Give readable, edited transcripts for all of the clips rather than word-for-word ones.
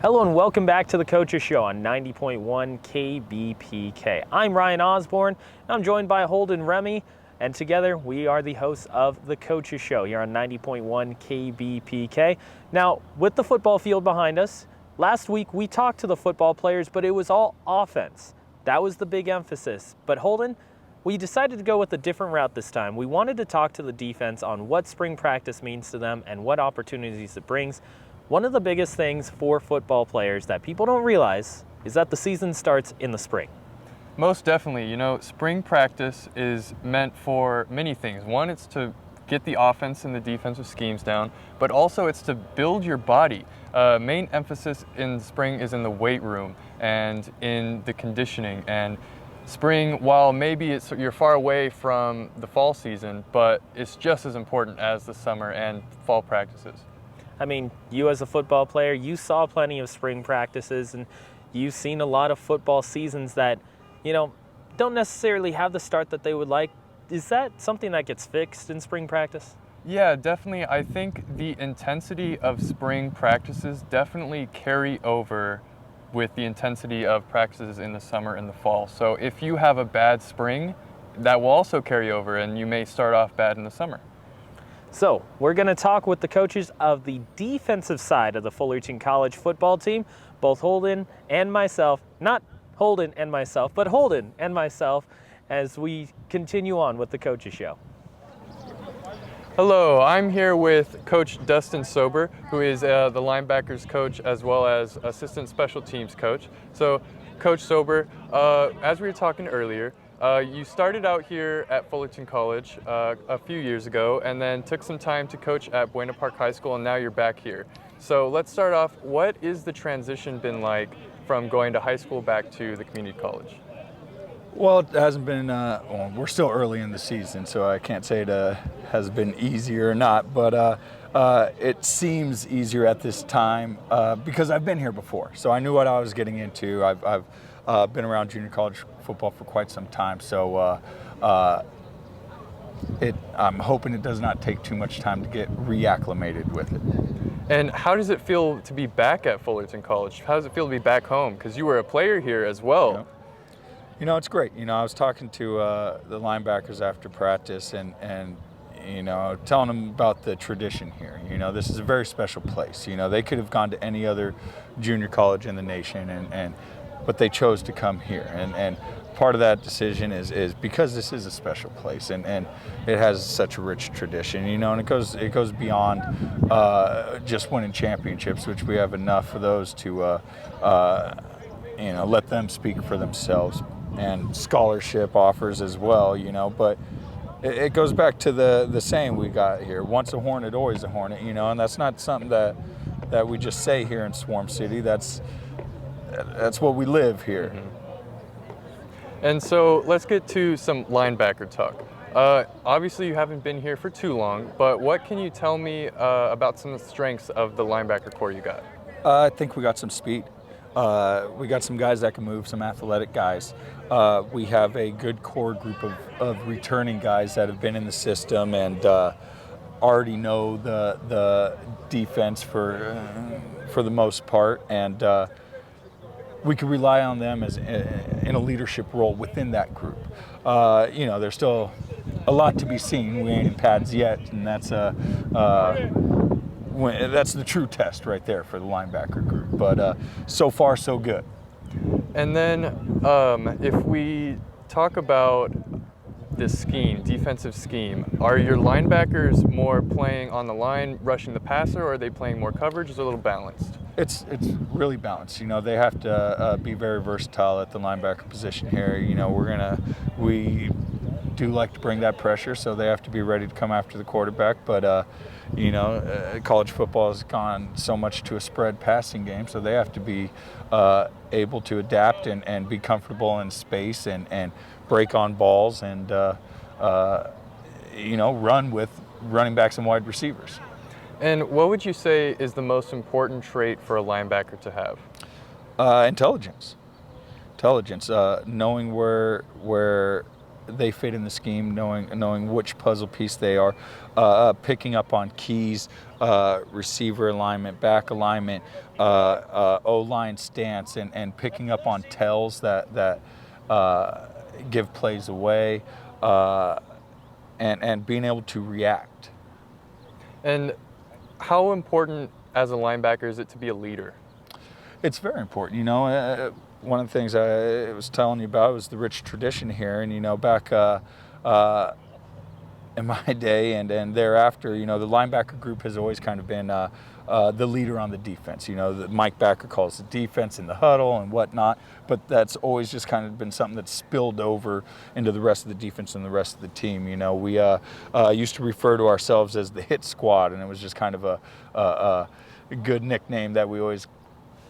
Hello and welcome back to the Coaches Show on 90.1 KBPK. I'm Ryan Osborne, and I'm joined by Holden Remy, and together we are the hosts of the Coaches Show here on 90.1 KBPK. Now, with the football field behind us, last week we talked to the football players, but it was all offense. That was the big emphasis. But Holden, we decided to go with a different route this time. We wanted to talk to the defense on what spring practice means to them and what opportunities it brings. One of the biggest things for football players that people don't realize is that the season starts in the spring. Most definitely. You know, spring practice is meant for many things. One, it's to get the offense and the defensive schemes down, but also it's to build your body. Main emphasis in spring is in the weight room and in the conditioning. And spring, while maybe you're far away from the fall season, but it's just as important as the summer and fall practices. I mean, you as a football player, you saw plenty of spring practices and you've seen a lot of football seasons that, don't necessarily have the start that they would like. Is that something that gets fixed in spring practice? Yeah, definitely. I think the intensity of spring practices definitely carry over with the intensity of practices in the summer and the fall. So if you have a bad spring, that will also carry over and you may start off bad in the summer. So we're going to talk with the coaches of the defensive side of the Fullerton College Football team, both Holden and myself, not Holden and myself, but Holden and myself, as we continue on with the Coaches Show. Hello, I'm here with Coach Dustin Sober, who is the Linebackers coach as well as assistant special teams coach. So Coach Sober, as we were talking earlier, you started out here at Fullerton College a few years ago and then took some time to coach at Buena Park High School, and now you're back here. So let's start off. What is the transition been like from going to high school back to the community college? Well, it hasn't been, we're still early in the season, so I can't say it has been easier or not, but it seems easier at this time because I've been here before, so I knew what I was getting into. I've been around junior college football for quite some time, so I'm hoping it does not take too much time to get reacclimated with it. And how does it feel to be back at Fullerton College? How does it feel to be back home? Because you were a player here as well. It's great. I was talking to the linebackers after practice and telling them about the tradition here. This is a very special place. They could have gone to any other junior college in the nation, but they chose to come here. And part of that decision is because this is a special place and it has such a rich tradition, and it goes beyond just winning championships, which we have enough of those to let them speak for themselves, and scholarship offers as well, but it goes back to the saying we got here: once a hornet, always a hornet, and that's not something that we just say here in Swarm City. That's what we live here. Mm-hmm. And so let's get to some linebacker talk. Obviously, you haven't been here for too long, but what can you tell me about some of the strengths of the linebacker core you got? I think we got some speed. We got some guys that can move, some athletic guys. We have a good core group of returning guys that have been in the system and already know the defense for the most part, and we can rely on them as in a leadership role within that group. There's still a lot to be seen. We ain't in pads yet, and that's the true test right there for the linebacker group. But so far, so good. And then if we talk about the scheme, defensive scheme, are your linebackers more playing on the line, rushing the passer, or are they playing more coverage? Is it a little balanced? It's really balanced. They have to be very versatile at the linebacker position here. We do like to bring that pressure, so they have to be ready to come after the quarterback. But college football has gone so much to a spread passing game, so they have to be able to adapt and be comfortable in space and break on balls and run with running backs and wide receivers. And what would you say is the most important trait for a linebacker to have? Intelligence, knowing where they fit in the scheme, knowing which puzzle piece they are, picking up on keys, receiver alignment, back alignment, O-line stance, and picking up on tells that give plays away, and being able to react. And how important as a linebacker is it to be a leader? It's very important. One of the things I was telling you about was the rich tradition here, and back in my day and thereafter, the linebacker group has always kind of been the leader on the defense. The Mike Backer calls the defense in the huddle and whatnot, but that's always just kind of been something that's spilled over into the rest of the defense and the rest of the team. We used to refer to ourselves as the hit squad, and it was just kind of a good nickname that we always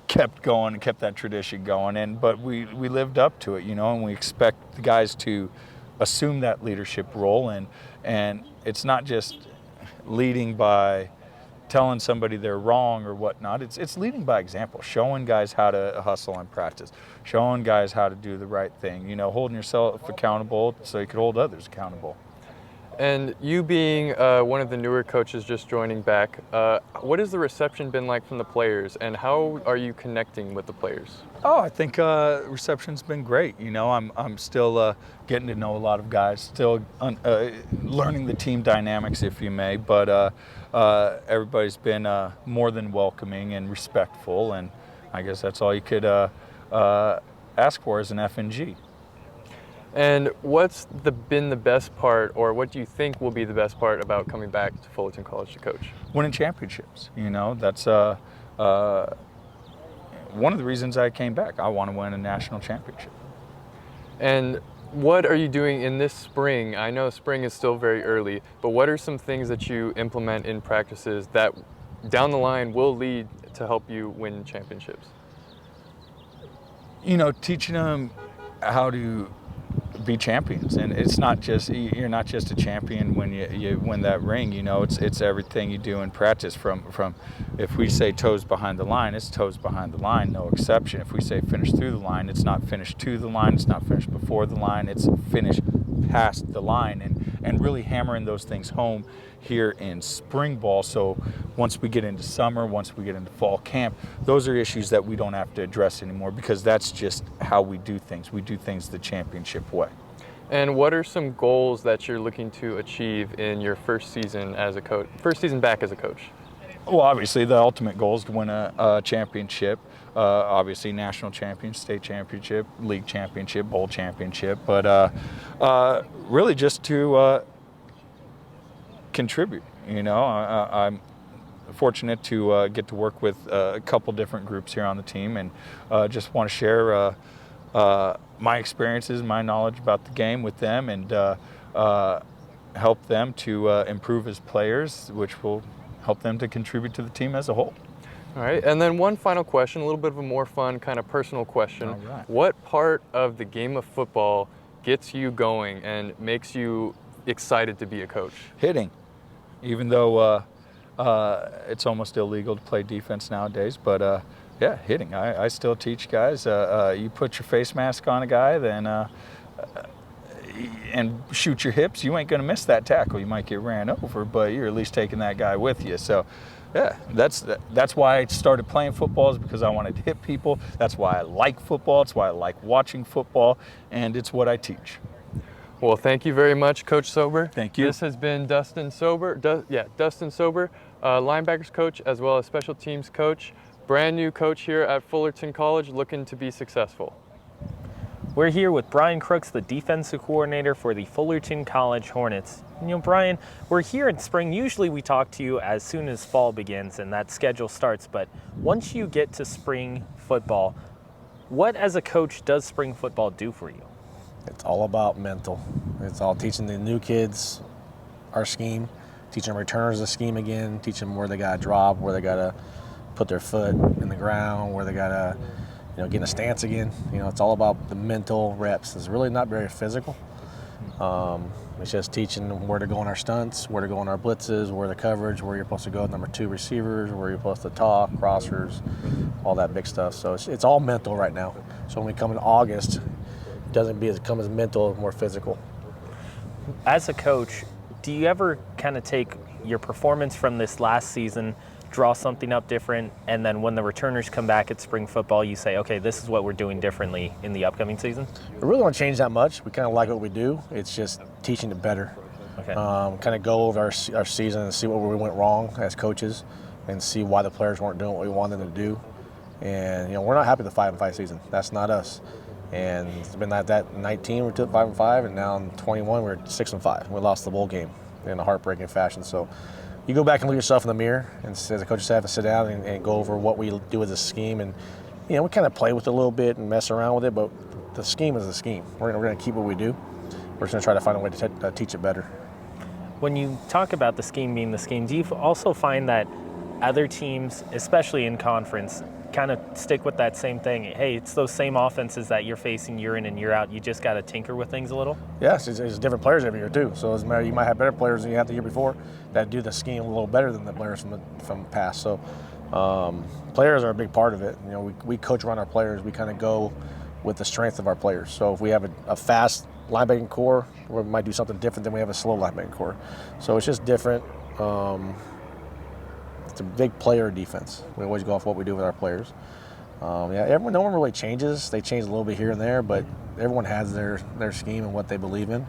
kept going and kept that tradition going. But we lived up to it, and we expect the guys to assume that leadership role, and it's not just leading by telling somebody they're wrong or whatnot. It's leading by example, showing guys how to hustle in practice, showing guys how to do the right thing, holding yourself accountable so you could hold others accountable. And you being one of the newer coaches just joining back, what has the reception been like from the players, and how are you connecting with the players? Oh, I think reception's been great. I'm still getting to know a lot of guys, still learning the team dynamics, if you may, but everybody's been more than welcoming and respectful, and I guess that's all you could ask for as an F&G. And what's been the best part, or what do you think will be the best part about coming back to Fullerton College to coach? Winning championships. That's one of the reasons I came back. I want to win a national championship. And what are you doing in this spring? I know spring is still very early, but what are some things that you implement in practices that down the line will lead to help you win championships? Teaching them how to be champions, and it's not just, you're not just a champion when you win that ring. It's everything you do in practice, from if we say toes behind the line, it's toes behind the line, no exception. If we say finish through the line, it's not finish to the line, it's not finish before the line, it's finish past the line, and really hammering those things home here in spring ball. So once we get into summer, once we get into fall camp, those are issues that we don't have to address anymore, because that's just how we do things. We do things the championship way. And what are some goals that you're looking to achieve in your first season as a coach, first season back as a coach? Well, obviously the ultimate goal is to win a championship. Obviously national championship, state championship, league championship, bowl championship, but really just to contribute. I'm fortunate to get to work with a couple different groups here on the team, and just want to share my experiences, my knowledge about the game with them, and help them to improve as players, which will help them to contribute to the team as a whole. All right, and then one final question, a little bit of a more fun kind of personal question. All right. What part of the game of football gets you going and makes you excited to be a coach? Hitting. Even though it's almost illegal to play defense nowadays, but yeah, hitting. I still teach guys, you put your face mask on a guy, then and shoot your hips, you ain't going to miss that tackle. You might get ran over, but you're at least taking that guy with you. So yeah, that's why I started playing football, is because I wanted to hit people. That's why I like football. It's why I like watching football, and it's what I teach. Well, thank you very much, Coach Sober. Thank you. This has been Dustin Sober, Dustin Sober, linebackers coach as well as special teams coach. Brand new coach here at Fullerton College, looking to be successful. We're here with Brian Crooks, the defensive coordinator for the Fullerton College Hornets. Brian, we're here in spring. Usually we talk to you as soon as fall begins and that schedule starts, but once you get to spring football, what as a coach does spring football do for you? It's all about mental. It's all teaching the new kids our scheme, teaching returners the scheme again, teaching them where they got to drop, where they got to put their foot in the ground, where they got to get in a stance again. It's all about the mental reps. It's really not very physical. It's just teaching them where to go on our stunts, where to go on our blitzes, where the coverage, where you're supposed to go number 2 receivers, where you're supposed to talk, crossers, all that big stuff. So it's all mental right now. So when we come in August, it doesn't become as mental, more physical. As a coach, do you ever kind of take your performance from this last season, draw something up different, and then when the returners come back at spring football, you say, okay, this is what we're doing differently in the upcoming season? We really don't change that much. We kind of like what we do. It's just teaching it better. Okay. Kind of go over our season and see where we went wrong as coaches and see why the players weren't doing what we wanted them to do. And, we're not happy with the 5-5 season. That's not us. And it's been like that in 19, we took 5-5, and now in 21, we're 6-5. We lost the bowl game in a heartbreaking fashion. So you go back and look yourself in the mirror, and as a coach, you have to sit down and go over what we do as a scheme. And, we kind of play with it a little bit and mess around with it, but the scheme is the scheme. We're going to keep what we do. We're just going to try to find a way to teach it better. When you talk about the scheme being the scheme, do you also find that other teams, especially in conference, kind of stick with that same thing? Hey, it's those same offenses that you're facing year in and year out. You just got to tinker with things a little? Yes, it's different players every year too. So you might have better players than you had the year before that do the scheme a little better than the players from the past. So players are a big part of it. We coach around our players. We kind of go with the strength of our players. So if we have a fast linebacking core, we might do something different than we have a slow linebacking core. So it's just different. It's a big player defense. We always go off what we do with our players. No one really changes. They change a little bit here and there, but everyone has their scheme and what they believe in,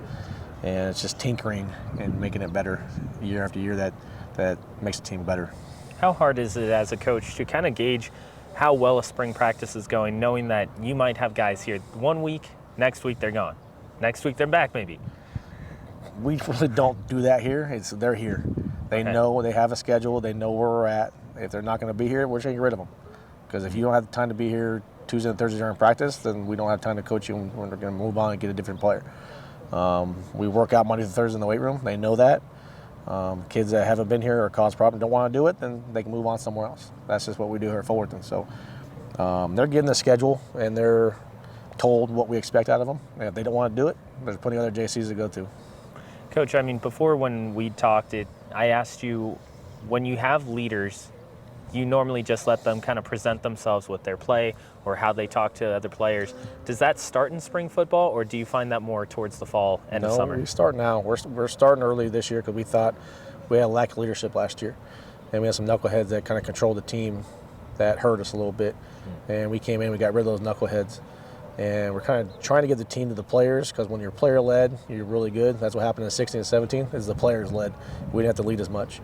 and it's just tinkering and making it better year after year that makes the team better. How hard is it as a coach to kind of gauge how well a spring practice is going, knowing that you might have guys here 1 week, next week they're gone, next week they're back maybe? We really don't do that here. They're here. They know, they have a schedule, they know where we're at. If they're not going to be here, we're just going to get rid of them. Because if you don't have time to be here Tuesday and Thursday during practice, then we don't have time to coach you, and we're going to move on and get a different player. We work out Monday through Thursday in the weight room. They know that. Kids that haven't been here or caused problems don't want to do it, then they can move on somewhere else. That's just what we do here at Fullerton. So they're getting the schedule, and they're told what we expect out of them. And if they don't want to do it, there's plenty of other JCs to go to. Coach, before when we talked, I asked you, when you have leaders, you normally just let them kind of present themselves with their play or how they talk to other players. Does that start in spring football, or do you find that more towards the fall and the summer? No, we start now. We're starting early this year because we thought we had a lack of leadership last year. And we had some knuckleheads that kind of controlled the team that hurt us a little bit. And we came in, we got rid of those knuckleheads. And we're kind of trying to get the team to the players, because when you're player-led, you're really good. That's what happened in 16 and 17, is the players-led. We didn't have to lead as much.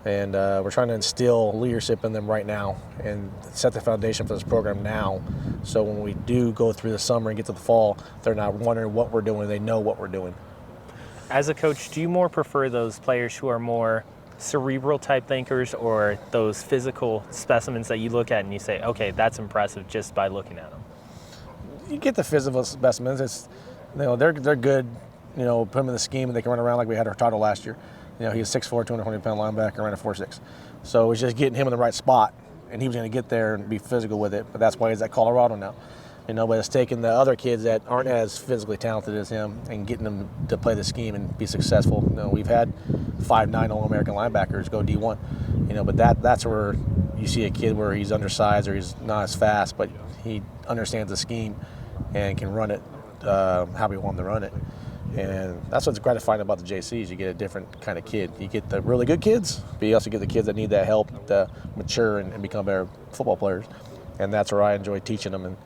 And we're trying to instill leadership in them right now and set the foundation for this program now. So when we do go through the summer and get to the fall, they're not wondering what we're doing. They know what we're doing. As a coach, do you more prefer those players who are more cerebral type thinkers, or those physical specimens that you look at and you say, okay, that's impressive just by looking at them? You get the physical specimens. They're good. Put them in the scheme and they can run around like we had Hurtado last year. He's 6'4", 220-pound linebacker, ran a 4.6. So it's just getting him in the right spot, and he was going to get there and be physical with it. But that's why he's at Colorado now. But it's taking the other kids that aren't as physically talented as him and getting them to play the scheme and be successful. We've had 5'9" All-American linebackers go D1. But that's where you see a kid where he's undersized or he's not as fast, but he understands the scheme and can run it how we want him to run it. And that's what's gratifying about the JCs. You get a different kind of kid. You get the really good kids, but you also get the kids that need that help to mature and become better football players. And that's where I enjoy teaching them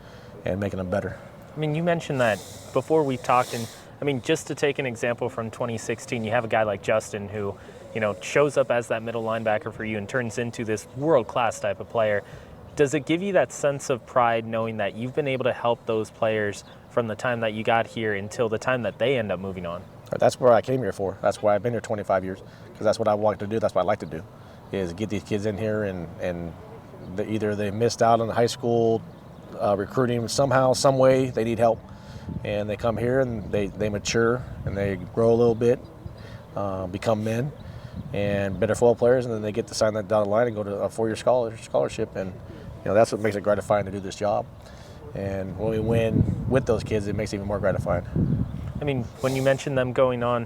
and making them better. You mentioned that before we talked, and just to take an example from 2016, you have a guy like Dustin who, shows up as that middle linebacker for you and turns into this world-class type of player. Does it give you that sense of pride knowing that you've been able to help those players from the time that you got here until the time that they end up moving on? That's where I came here for. That's why I've been here 25 years, because that's what I want to do. That's what I like to do, is get these kids in here and either they missed out on high school recruiting somehow, some way, they need help. And they come here and they mature and they grow a little bit, become men and better football players, and then they get to sign that dotted line and go to a 4-year scholarship. And that's what makes it gratifying to do this job. And when we win with those kids, it makes it even more gratifying. When you mention them going on,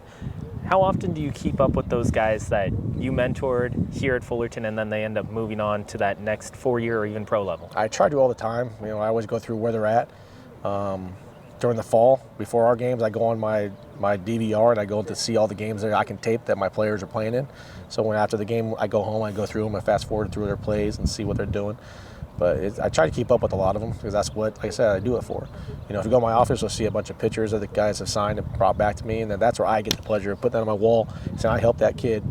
how often do you keep up with those guys that you mentored here at Fullerton and then they end up moving on to that next 4-year or even pro level? I try to all the time. I always go through where they're at. during the fall, before our games, I go on my DVR and I go to see all the games that I can tape that my players are playing in. So when after the game, I go home, I go through them, I fast forward through their plays and see what they're doing. But I try to keep up with a lot of them because that's what, like I said, I do it for. You know, if you go to my office, you'll see a bunch of pictures that the guys have signed and brought back to me, and then that's where I get the pleasure of putting that on my wall, saying I helped that kid,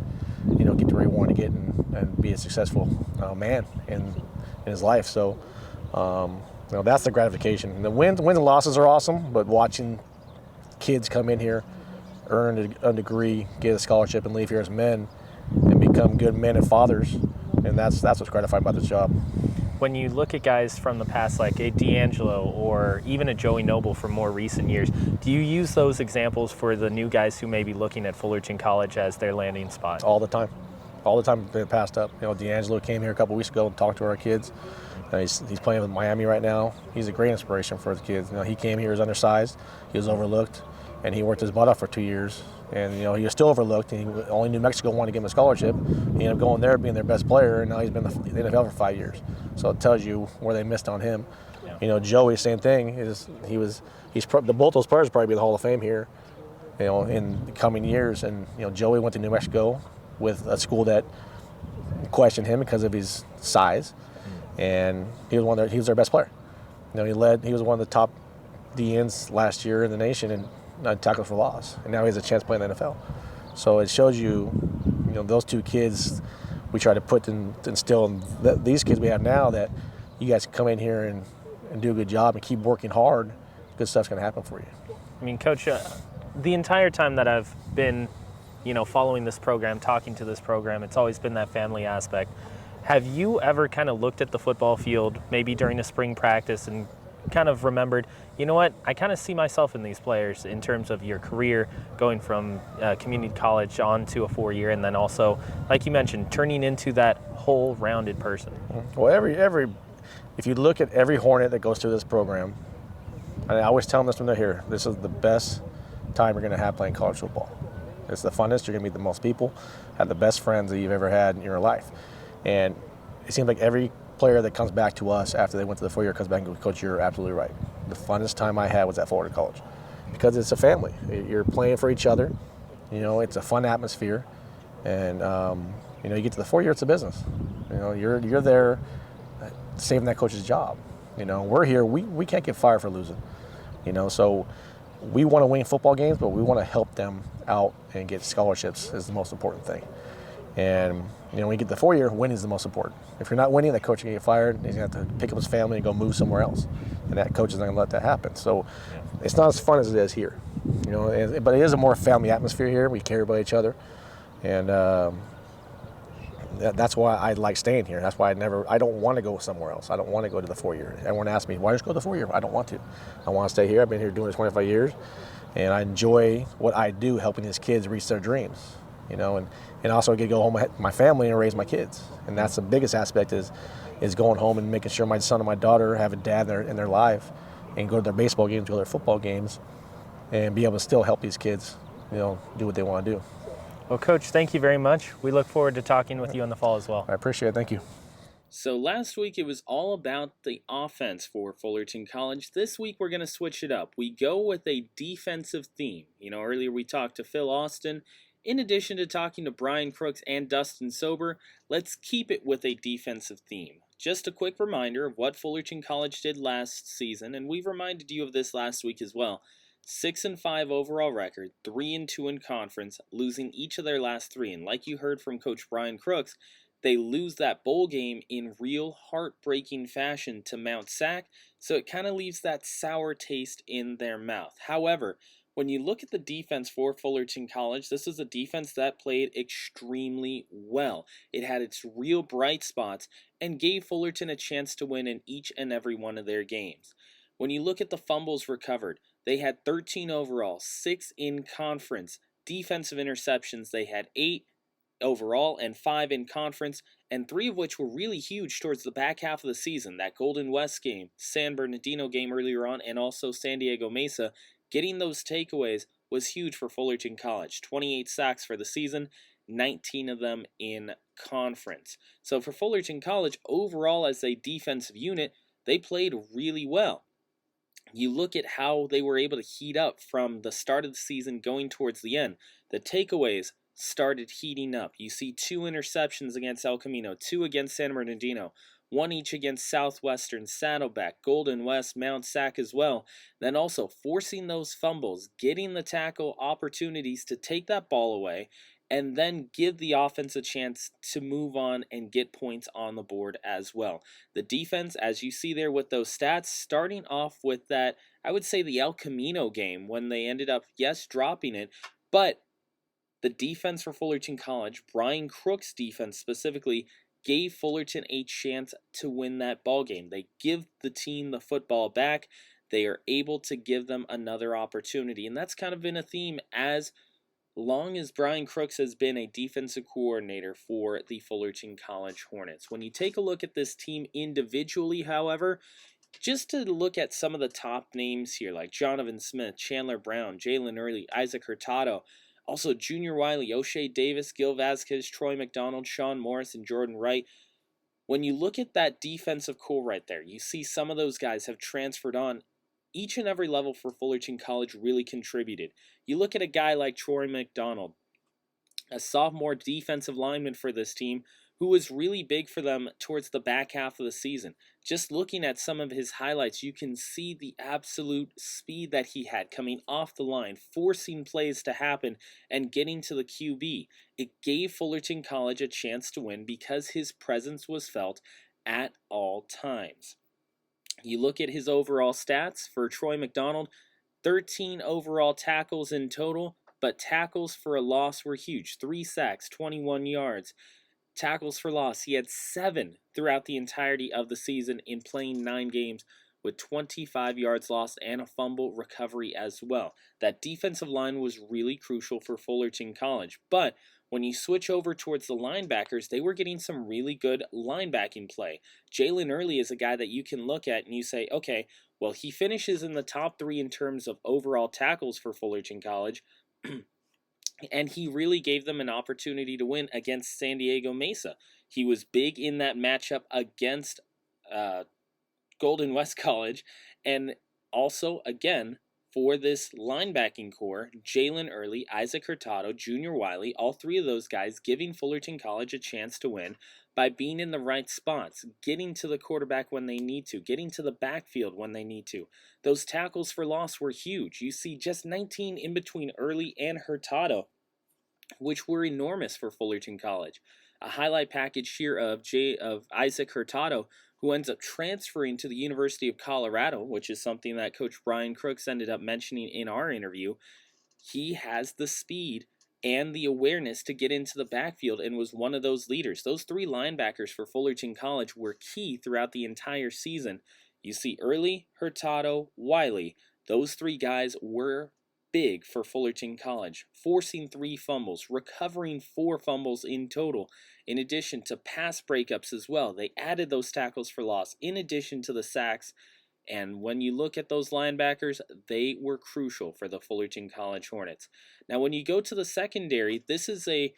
you know, get to where he wanted to get and be a successful man in his life. So, you know, that's the gratification. And the wins and losses are awesome, but watching kids come in here, earn a degree, get a scholarship, and leave here as men and become good men and fathers, and that's what's gratifying about this job. When you look at guys from the past, like a D'Angelo or even a Joey Noble from more recent years, do you use those examples for the new guys who may be looking at Fullerton College as their landing spot? All the time. All the time been passed up. You know, D'Angelo came here a couple weeks ago and talked to our kids. He's playing with Miami right now. He's a great inspiration for the kids. You know, he came here as undersized, he was overlooked, and he worked his butt off for 2 years. And you know, he was still overlooked. And only New Mexico wanted to give him a scholarship. He ended up going there, being their best player, and now he's been in the NFL for 5 years. So it tells you where they missed on him. Yeah. You know, Joey, same thing. Both those players will probably be in the Hall of Fame here, you know, in the coming years. And you know, Joey went to New Mexico with a school that questioned him because of his size, and he was their best player. You know, he was one of the top DNs last year in the nation in tackles for loss, and now he has a chance to play in the NFL. So it shows you, you know, those two kids we try to instill in these kids we have now, that you guys can come in here and do a good job and keep working hard. Good stuff's going to happen for you. I mean, Coach, the entire time that I've been, you know, following this program, talking to this program, it's always been that family aspect. Have you ever kind of looked at the football field, maybe during a spring practice, and kind of remembered, you know what, I kind of see myself in these players in terms of your career going from community college on to a 4-year, and then also, like you mentioned, turning into that whole rounded person? Well, if you look at every Hornet that goes through this program, I always tell them this when they're here, this is the best time you're going to have playing college football. It's the funnest, you're going to meet the most people, have the best friends that you've ever had in your life. And it seems like every player that comes back to us after they went to the 4-year comes back and goes, Coach, you're absolutely right. The funnest time I had was at Fullerton College, because it's a family. You're playing for each other. You know, it's a fun atmosphere. And, you know, you get to the 4-year, it's a business. You know, you're there saving that coach's job. You know, we're here, we can't get fired for losing. You know, so we want to win football games, but we want to help them out and get scholarships is the most important thing. And, you know, when you get the 4-year, winning is the most important. If you're not winning, that coach is going to get fired. He's going to have to pick up his family and go move somewhere else. And that coach is not going to let that happen. So it's not as fun as it is here. You know, but it is a more family atmosphere here. We care about each other. And that's why I like staying here. That's why I don't want to go somewhere else. I don't want to go to the 4-year. Everyone asks me, why don't you go to the 4-year? I don't want to. I want to stay here. I've been here doing it 25 years. And I enjoy what I do, helping these kids reach their dreams. You know, and also I get to go home with my family and raise my kids. And that's the biggest aspect is going home and making sure my son and my daughter have a dad in their life, and go to their baseball games, go to their football games, and be able to still help these kids, you know, do what they want to do. Well, Coach, thank you very much. We look forward to talking with you in the fall as well. I appreciate it. Thank you. So last week it was all about the offense for Fullerton College. This week we're going to switch it up. We go with a defensive theme. You know, earlier we talked to Phil Austin. In addition to talking to Brian Crooks and Dustin Sober, let's keep it with a defensive theme. Just a quick reminder of what Fullerton College did last season, and we've reminded you of this last week as well. 6-5 overall record, 3-2 in conference, losing each of their last 3. And like you heard from Coach Brian Crooks, they lose that bowl game in real heartbreaking fashion to Mount Sac, so it kind of leaves that sour taste in their mouth. However, when you look at the defense for Fullerton College, this is a defense that played extremely well. It had its real bright spots and gave Fullerton a chance to win in each and every one of their games. When you look at the fumbles recovered, they had 13 overall, 6 in conference. Defensive interceptions, they had 8 overall and 5 in conference, and 3 of which were really huge towards the back half of the season. That Golden West game, San Bernardino game earlier on, and also San Diego Mesa. Getting those takeaways was huge for Fullerton College. 28 sacks for the season, 19 of them in conference. So for Fullerton College, overall as a defensive unit, they played really well. You look at how they were able to heat up from the start of the season going towards the end. The takeaways started heating up. You see 2 interceptions against El Camino, 2 against San Bernardino, 1 each against Southwestern, Saddleback, Golden West, Mount Sac as well. Then also forcing those fumbles, getting the tackle opportunities to take that ball away, and then give the offense a chance to move on and get points on the board as well. The defense, as you see there with those stats, starting off with that, I would say the El Camino game when they ended up, yes, dropping it, but the defense for Fullerton College, Brian Crooks' defense specifically, gave Fullerton a chance to win that ball game. They give the team the football back. They are able to give them another opportunity, and that's kind of been a theme as long as Brian Crooks has been a defensive coordinator for the Fullerton College Hornets. When you take a look at this team individually, however, just to look at some of the top names here, like Jonathan Smith, Chandler Brown, Jalen Early, Isaac Hurtado, also Junior Wiley, O'Shea Davis, Gil Vasquez, Troy McDonald, Sean Morris, and Jordan Wright. When you look at that defensive core right there, you see some of those guys have transferred on. Each and every level for Fullerton College really contributed. You look at a guy like Troy McDonald, a sophomore defensive lineman for this team, who was really big for them towards the back half of the season. Just looking at some of his highlights, you can see the absolute speed that he had coming off the line, forcing plays to happen, and getting to the QB. It gave Fullerton College a chance to win because his presence was felt at all times. You look at his overall stats for Troy McDonald, 13 overall tackles in total, but tackles for a loss were huge. 3 sacks, 21 yards. Tackles for loss, he had 7 throughout the entirety of the season in playing 9 games with 25 yards lost and a fumble recovery as well. That defensive line was really crucial for Fullerton College, but when you switch over towards the linebackers, they were getting some really good linebacking play. Jalen Early is a guy that you can look at and you say, okay, well, he finishes in the top 3 in terms of overall tackles for Fullerton College, and he really gave them an opportunity to win against San Diego Mesa. He was big in that matchup against Golden West College, and also, again, for this linebacking core, Jalen Early, Isaac Hurtado, Junior Wiley, all 3 of those guys giving Fullerton College a chance to win by being in the right spots, getting to the quarterback when they need to, getting to the backfield when they need to. Those tackles for loss were huge. You see just 19 in between Early and Hurtado, which were enormous for Fullerton College. A highlight package here of Isaac Hurtado, who ends up transferring to the University of Colorado, which is something that Coach Brian Crooks ended up mentioning in our interview. He has the speed and the awareness to get into the backfield and was one of those leaders. Those 3 linebackers for Fullerton College were key throughout the entire season. You see Early, Hurtado, Wiley. Those 3 guys were big for Fullerton College, forcing 3 fumbles, recovering 4 fumbles in total, in addition to pass breakups as well. They added those tackles for loss in addition to the sacks, and when you look at those linebackers, they were crucial for the Fullerton College Hornets. Now, when you go to the secondary, this is a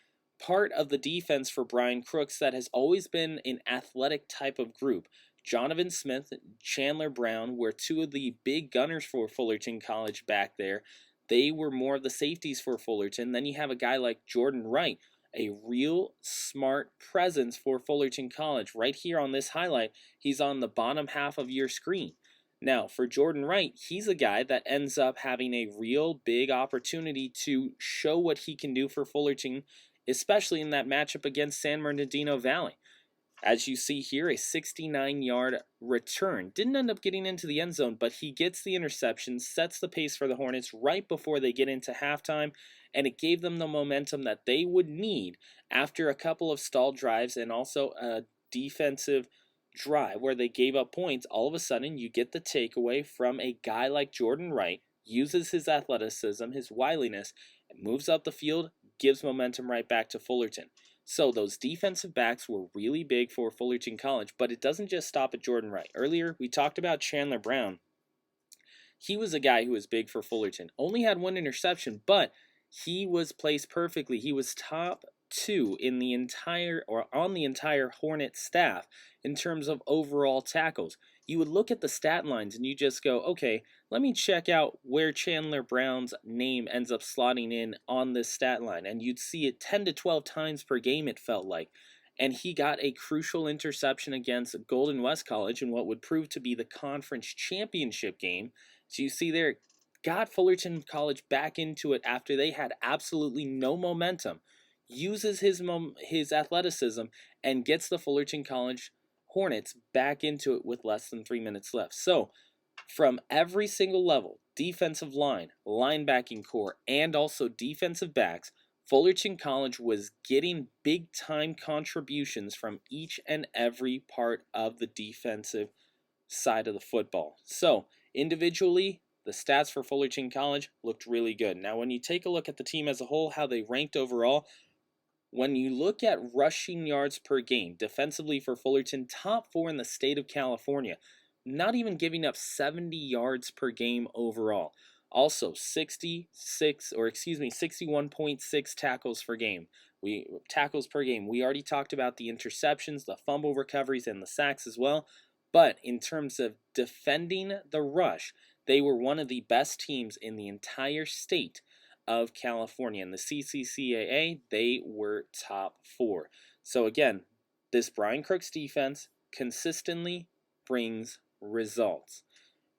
part of the defense for Brian Crooks that has always been an athletic type of group. Jonathan Smith, Chandler Brown were 2 of the big gunners for Fullerton College back there. They were more of the safeties for Fullerton. Then you have a guy like Jordan Wright, a real smart presence for Fullerton College. Right here on this highlight, he's on the bottom half of your screen. Now, for Jordan Wright, he's a guy that ends up having a real big opportunity to show what he can do for Fullerton, especially in that matchup against San Bernardino Valley. As you see here, a 69-yard return. Didn't end up getting into the end zone, but he gets the interception, sets the pace for the Hornets right before they get into halftime, and it gave them the momentum that they would need after a couple of stalled drives and also a defensive drive where they gave up points. All of a sudden, you get the takeaway from a guy like Jordan Wright, uses his athleticism, his wiliness, and moves up the field, gives momentum right back to Fullerton. So those defensive backs were really big for Fullerton College, but it doesn't just stop at Jordan Wright. Earlier, we talked about Chandler Brown. He was a guy who was big for Fullerton. Only had 1 interception, but he was placed perfectly. He was top 2 in the entire, or on the entire Hornet staff in terms of overall tackles. You would look at the stat lines and you just go, okay, let me check out where Chandler Brown's name ends up slotting in on this stat line. And you'd see it 10 to 12 times per game, it felt like. And he got a crucial interception against Golden West College in what would prove to be the conference championship game. So you see there, got Fullerton College back into it after they had absolutely no momentum, uses his athleticism, and gets the Fullerton College Hornets back into it with less than 3 minutes left. So from every single level, defensive line, linebacking core, and also defensive backs, Fullerton College was getting big-time contributions from each and every part of the defensive side of the football. So, individually, the stats for Fullerton College looked really good. Now, when you take a look at the team as a whole, how they ranked overall, when you look at rushing yards per game, defensively for Fullerton, top 4 in the state of California, not even giving up 70 yards per game overall. Also, 61.6 tackles per game. Tackles per game. We already talked about the interceptions, the fumble recoveries, and the sacks as well. But in terms of defending the rush, they were one of the best teams in the entire state of California. In the CCCAA, they were top 4. So again, this Brian Crooks defense consistently brings results.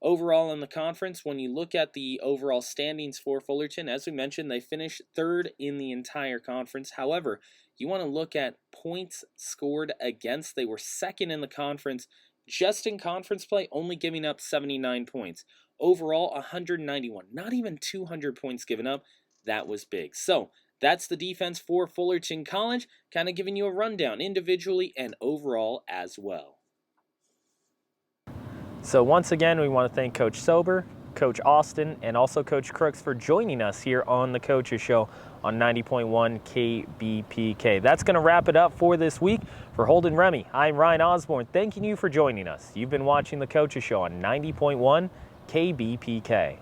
Overall in the conference, when you look at the overall standings for Fullerton, as we mentioned, they finished 3rd in the entire conference. However, you want to look at points scored against. They were 2nd in the conference, just in conference play, only giving up 79 points. Overall, 191. Not even 200 points given up. That was big. So, that's the defense for Fullerton College, kind of giving you a rundown individually and overall as well. So once again, we want to thank Coach Sober, Coach Austin, and also Coach Crooks for joining us here on the Coaches Show on 90.1 KBPK. That's going to wrap it up for this week. For Holden Remy, I'm Ryan Osborne, thanking you for joining us. You've been watching the Coaches Show on 90.1 KBPK.